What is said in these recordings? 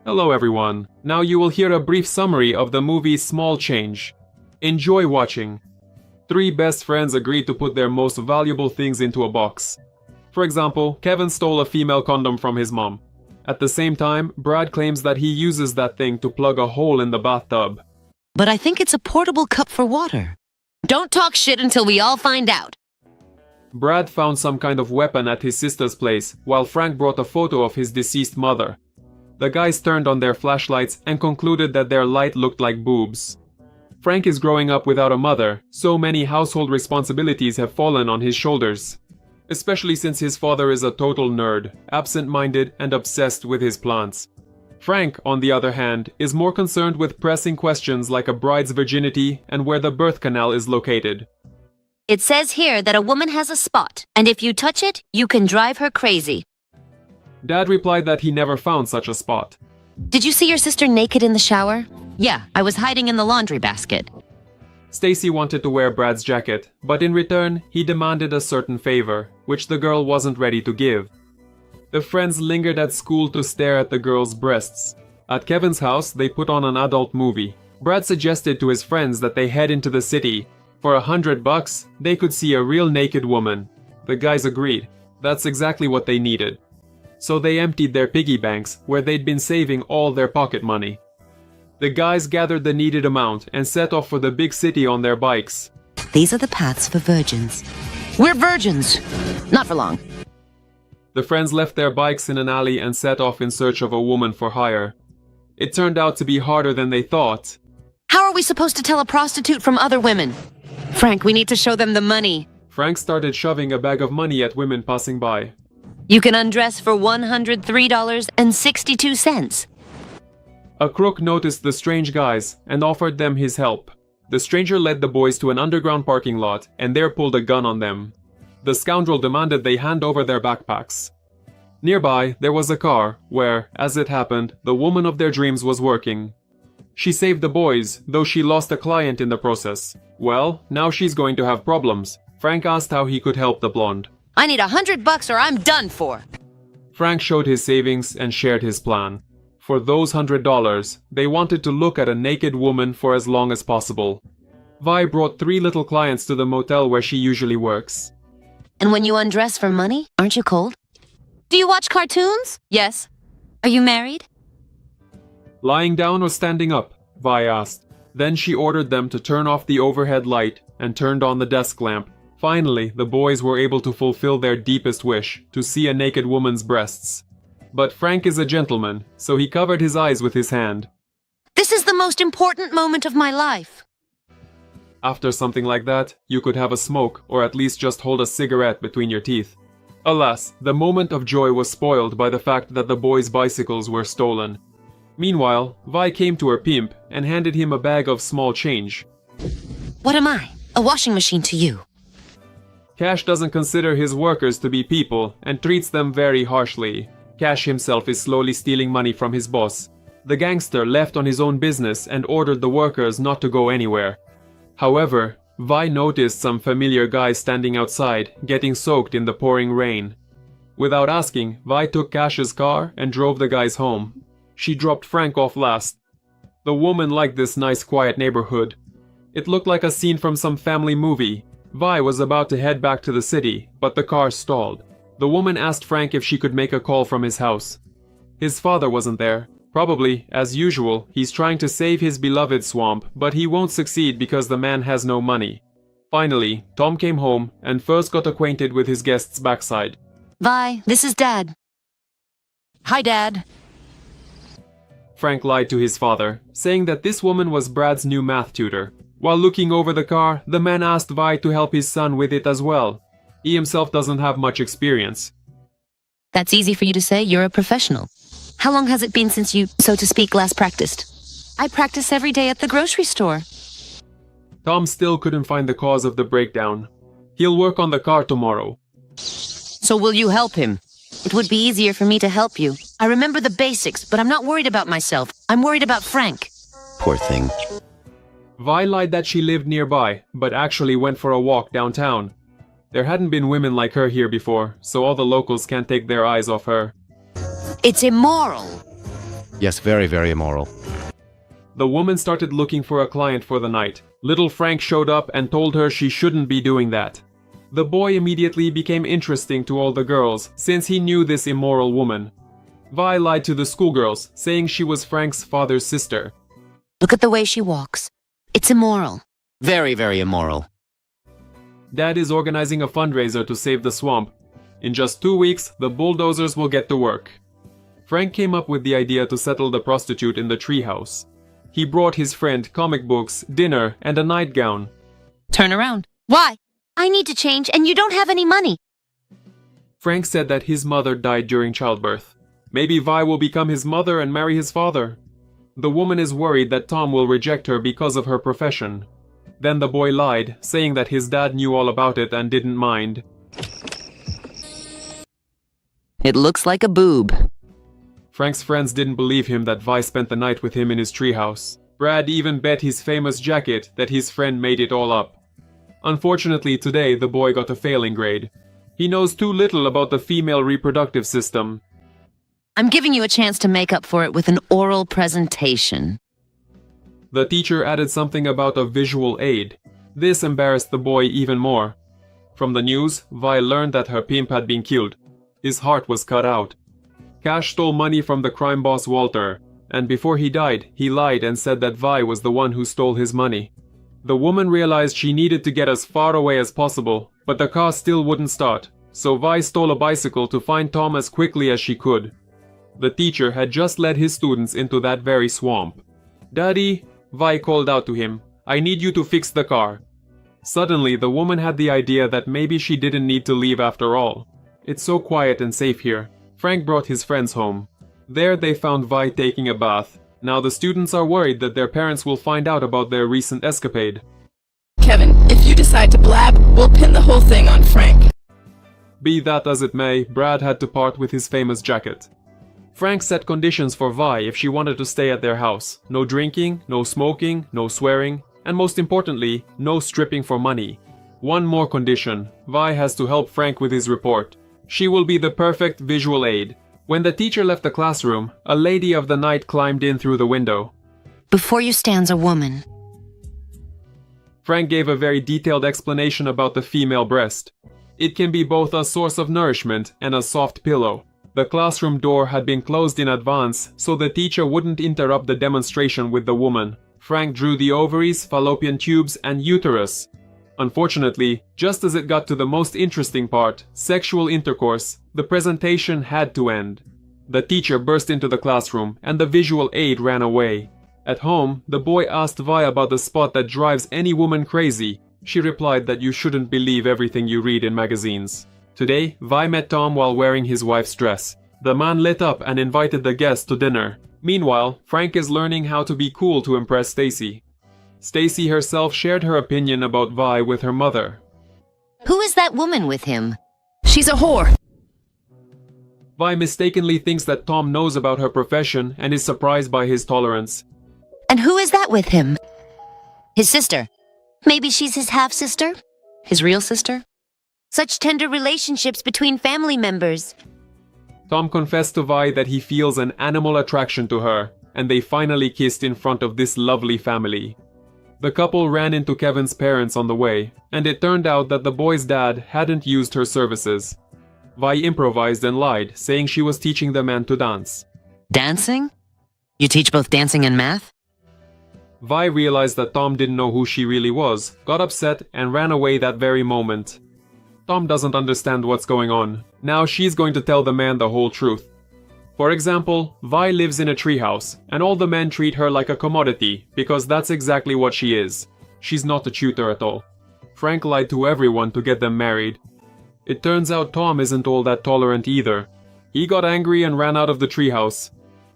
Hello everyone. Now you will hear a brief summary of the movie Small Change. Enjoy watching. Three best friends agreed to put their most valuable things into a box. For example, Kevin stole a female condom from his mom. At the same time, Brad claims that he uses that thing to plug a hole in the bathtub. But I think it's a portable cup for water. Don't talk shit until we all find out. Brad found some kind of weapon at his sister's place, while Frank brought a photo of his deceased mother. The guys turned on their flashlights and concluded that their light looked like boobs. Frank is growing up without a mother, so many household responsibilities have fallen on his shoulders. Especially since his father is a total nerd, absent-minded and obsessed with his plants. Frank, on the other hand, is more concerned with pressing questions like a bride's virginity and where the birth canal is located. It says here that a woman has a spot, and if you touch it, you can drive her crazy. Dad replied that he never found such a spot. Did you see your sister naked in the shower? Yeah, I was hiding in the laundry basket. Stacy wanted to wear Brad's jacket, but in return, he demanded a certain favor, which the girl wasn't ready to give. The friends lingered at school to stare at the girl's breasts. At Kevin's house, they put on an adult movie. Brad suggested to his friends that they head into the city. For $100, they could see a real naked woman. The guys agreed. That's exactly what they needed. So they emptied their piggy banks, where they'd been saving all their pocket money. The guys gathered the needed amount and set off for the big city on their bikes. These are the paths for virgins. We're virgins! Not for long. The friends left their bikes in an alley and set off in search of a woman for hire. It turned out to be harder than they thought. How are we supposed to tell a prostitute from other women? Frank, we need to show them the money. Frank started shoving a bag of money at women passing by. You can undress for $103.62. A crook noticed the strange guys and offered them his help. The stranger led the boys to an underground parking lot and there pulled a gun on them. The scoundrel demanded they hand over their backpacks. Nearby, there was a car where, as it happened, the woman of their dreams was working. She saved the boys, though she lost a client in the process. Well, now she's going to have problems. Frank asked how he could help the blonde. I need $100 or I'm done for. Frank showed his savings and shared his plan. For those $100, they wanted to look at a naked woman for as long as possible. Vi brought 3 little clients to the motel where she usually works. And when you undress for money, aren't you cold? Do you watch cartoons? Yes. Are you married? Lying down or standing up? Vi asked. Then she ordered them to turn off the overhead light and turned on the desk lamp. Finally, the boys were able to fulfill their deepest wish, to see a naked woman's breasts. But Frank is a gentleman, so he covered his eyes with his hand. This is the most important moment of my life. After something like that, you could have a smoke or at least just hold a cigarette between your teeth. Alas, the moment of joy was spoiled by the fact that the boys' bicycles were stolen. Meanwhile, Vi came to her pimp and handed him a bag of small change. What am I? A washing machine to you. Cash doesn't consider his workers to be people and treats them very harshly. Cash himself is slowly stealing money from his boss. The gangster left on his own business and ordered the workers not to go anywhere. However, Vi noticed some familiar guys standing outside, getting soaked in the pouring rain. Without asking, Vi took Cash's car and drove the guys home. She dropped Frank off last. The woman liked this nice quiet neighborhood. It looked like a scene from some family movie. Vi was about to head back to the city, but the car stalled. The woman asked Frank if she could make a call from his house. His father wasn't there. Probably, as usual, he's trying to save his beloved swamp, but he won't succeed because the man has no money. Finally, Tom came home and first got acquainted with his guest's backside. Vi, this is Dad. Hi, Dad. Frank lied to his father, saying that this woman was Brad's new math tutor. While looking over the car, the man asked Vi to help his son with it as well. He himself doesn't have much experience. That's easy for you to say. You're a professional. How long has it been since you, so to speak, last practiced? I practice every day at the grocery store. Tom still couldn't find the cause of the breakdown. He'll work on the car tomorrow. So will you help him? It would be easier for me to help you. I remember the basics, but I'm not worried about myself. I'm worried about Frank. Poor thing. Vi lied that she lived nearby, but actually went for a walk downtown. There hadn't been women like her here before, so all the locals can't take their eyes off her. It's immoral. Yes, very, very immoral. The woman started looking for a client for the night. Little Frank showed up and told her she shouldn't be doing that. The boy immediately became interesting to all the girls since he knew this immoral woman. Vi lied to the schoolgirls, saying she was Frank's father's sister. Look at the way she walks. It's immoral. Very, very immoral. Dad is organizing a fundraiser to save the swamp. In just 2 weeks, the bulldozers will get to work. Frank came up with the idea to settle the prostitute in the treehouse. He brought his friend comic books, dinner, and a nightgown. Turn around. Why? I need to change and you don't have any money. Frank said that his mother died during childbirth. Maybe Vi will become his mother and marry his father. The woman is worried that Tom will reject her because of her profession. Then the boy lied, saying that his dad knew all about it and didn't mind. It looks like a boob. Frank's friends didn't believe him that Vi spent the night with him in his treehouse. Brad even bet his famous jacket that his friend made it all up. Unfortunately, today the boy got a failing grade. He knows too little about the female reproductive system. I'm giving you a chance to make up for it with an oral presentation. The teacher added something about a visual aid. This embarrassed the boy even more. From the news, Vi learned that her pimp had been killed. His heart was cut out. Cash stole money from the crime boss Walter, and before he died, he lied and said that Vi was the one who stole his money. The woman realized she needed to get as far away as possible, but the car still wouldn't start, so Vi stole a bicycle to find Tom as quickly as she could. The teacher had just led his students into that very swamp. "Daddy," Vi called out to him, "I need you to fix the car." Suddenly, the woman had the idea that maybe she didn't need to leave after all. It's so quiet and safe here. Frank brought his friends home. There they found Vi taking a bath. Now the students are worried that their parents will find out about their recent escapade. Kevin, if you decide to blab, we'll pin the whole thing on Frank. Be that as it may, Brad had to part with his famous jacket. Frank set conditions for Vi if she wanted to stay at their house. No drinking, no smoking, no swearing, and most importantly, no stripping for money. One more condition, Vi has to help Frank with his report. She will be the perfect visual aid. When the teacher left the classroom, a lady of the night climbed in through the window. Before you stands a woman. Frank gave a very detailed explanation about the female breast. It can be both a source of nourishment and a soft pillow. The classroom door had been closed in advance, so the teacher wouldn't interrupt the demonstration with the woman. Frank drew the ovaries, fallopian tubes, and uterus. Unfortunately, just as it got to the most interesting part, sexual intercourse, the presentation had to end. The teacher burst into the classroom, and the visual aid ran away. At home, the boy asked Vi about the spot that drives any woman crazy. She replied that you shouldn't believe everything you read in magazines. Today, Vi met Tom while wearing his wife's dress. The man lit up and invited the guests to dinner. Meanwhile, Frank is learning how to be cool to impress Stacy. Stacy herself shared her opinion about Vi with her mother. Who is that woman with him? She's a whore. Vi mistakenly thinks that Tom knows about her profession and is surprised by his tolerance. And who is that with him? His sister. Maybe she's his half-sister? His real sister? Such tender relationships between family members. Tom confessed to Vi that he feels an animal attraction to her, and they finally kissed in front of this lovely family. The couple ran into Kevin's parents on the way, and it turned out that the boy's dad hadn't used her services. Vi improvised and lied, saying she was teaching the man to dance. Dancing? You teach both dancing and math? Vi realized that Tom didn't know who she really was, got upset, and ran away that very moment. Tom doesn't understand what's going on. Now she's going to tell the man the whole truth. For example, Vi lives in a treehouse, and all the men treat her like a commodity, because that's exactly what she is. She's not a tutor at all. Frank lied to everyone to get them married. It turns out Tom isn't all that tolerant either. He got angry and ran out of the treehouse.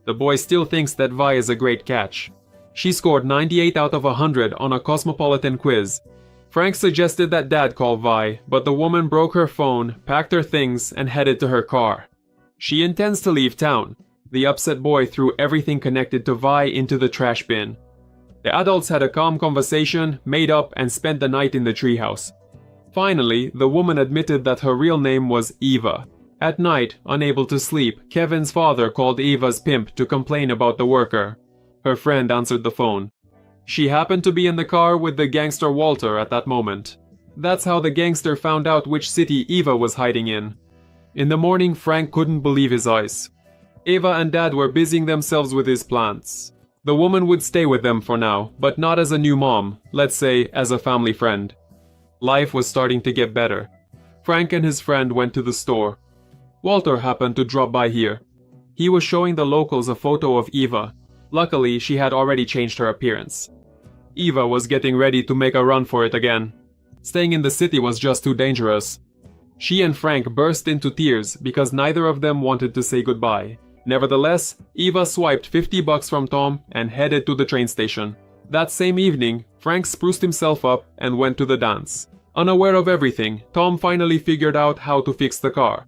The boy still thinks that Vi is a great catch. She scored 98 out of 100 on a cosmopolitan quiz. Frank suggested that Dad call Vi, but the woman broke her phone, packed her things, and headed to her car. She intends to leave town. The upset boy threw everything connected to Vi into the trash bin. The adults had a calm conversation, made up, and spent the night in the treehouse. Finally, the woman admitted that her real name was Eva, At night, unable to sleep, Kevin's father called Eva's pimp to complain about the worker. Her friend answered the phone. She happened to be in the car with the gangster Walter at that moment. That's how the gangster found out which city Eva was hiding in. In the morning, Frank couldn't believe his eyes. Eva and Dad were busying themselves with his plans. The woman would stay with them for now, but not as a new mom, let's say as a family friend. Life was starting to get better. Frank and his friend went to the store. Walter happened to drop by here. He was showing the locals a photo of Eva. Luckily, she had already changed her appearance. Eva was getting ready to make a run for it again. Staying in the city was just too dangerous. She and Frank burst into tears because neither of them wanted to say goodbye. Nevertheless, Eva swiped $50 from Tom and headed to the train station. That same evening, Frank spruced himself up and went to the dance. Unaware of everything, Tom finally figured out how to fix the car.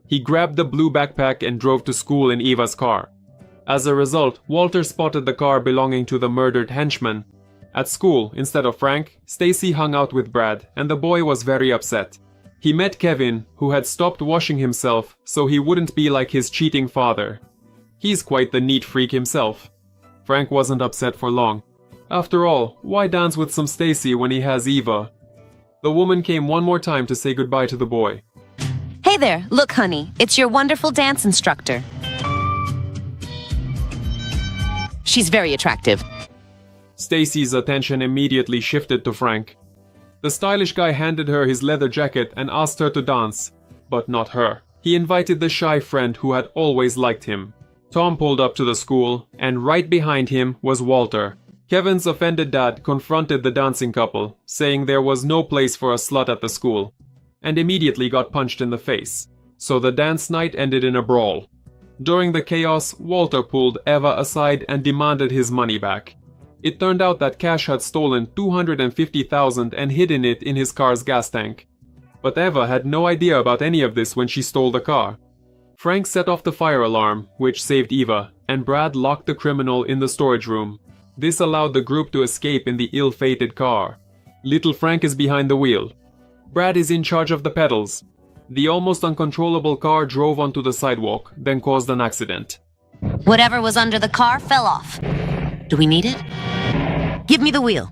He grabbed the blue backpack and drove to school in Eva's car. As a result, Walter spotted the car belonging to the murdered henchman. At school, instead of Frank, Stacy hung out with Brad, and the boy was very upset. He met Kevin, who had stopped washing himself so he wouldn't be like his cheating father. He's quite the neat freak himself. Frank wasn't upset for long. After all, why dance with some Stacy when he has Eva? The woman came one more time to say goodbye to the boy. Hey there, look honey, it's your wonderful dance instructor. She's very attractive. Stacy's attention immediately shifted to Frank. The stylish guy handed her his leather jacket and asked her to dance, but not her. He invited the shy friend who had always liked him. Tom pulled up to the school, and right behind him was Walter. Kevin's offended dad confronted the dancing couple, saying there was no place for a slut at the school, and immediately got punched in the face. So the dance night ended in a brawl. During the chaos, Walter pulled Eva aside and demanded his money back. It turned out that Cash had stolen $250,000 and hidden it in his car's gas tank. But Eva had no idea about any of this when she stole the car. Frank set off the fire alarm, which saved Eva, and Brad locked the criminal in the storage room. This allowed the group to escape in the ill-fated car. Little Frank is behind the wheel. Brad is in charge of the pedals. The almost uncontrollable car drove onto the sidewalk, then caused an accident. Whatever was under the car fell off. Do we need it? Give me the wheel.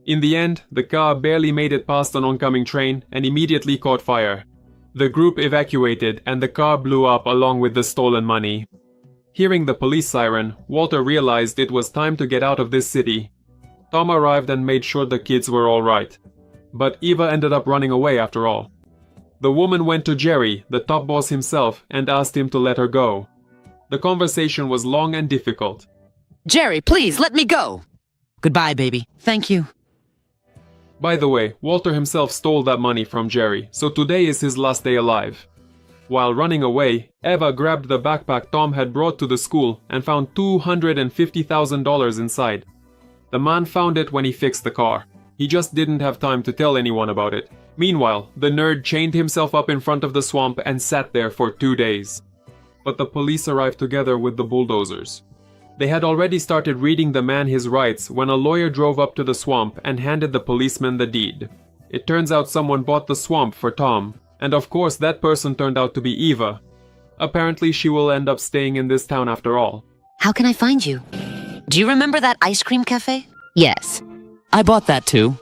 In the end, the car barely made it past an oncoming train and immediately caught fire. The group evacuated and the car blew up along with the stolen money. Hearing the police siren, Walter realized it was time to get out of this city. Tom arrived and made sure the kids were all right. But Eva ended up running away after all. The woman went to Jerry, the top boss himself, and asked him to let her go. The conversation was long and difficult. Jerry, please, let me go. Goodbye, baby. Thank you. By the way, Walter himself stole that money from Jerry, so today is his last day alive. While running away, Eva grabbed the backpack Tom had brought to the school and found $250,000 inside. The man found it when he fixed the car. He just didn't have time to tell anyone about it. Meanwhile, the nerd chained himself up in front of the swamp and sat there for 2 days. But the police arrived together with the bulldozers. They had already started reading the man his rights when a lawyer drove up to the swamp and handed the policeman the deed. It turns out someone bought the swamp for Tom, and of course that person turned out to be Eva. Apparently she will end up staying in this town after all. How can I find you? Do you remember that ice cream cafe? Yes. I bought that too.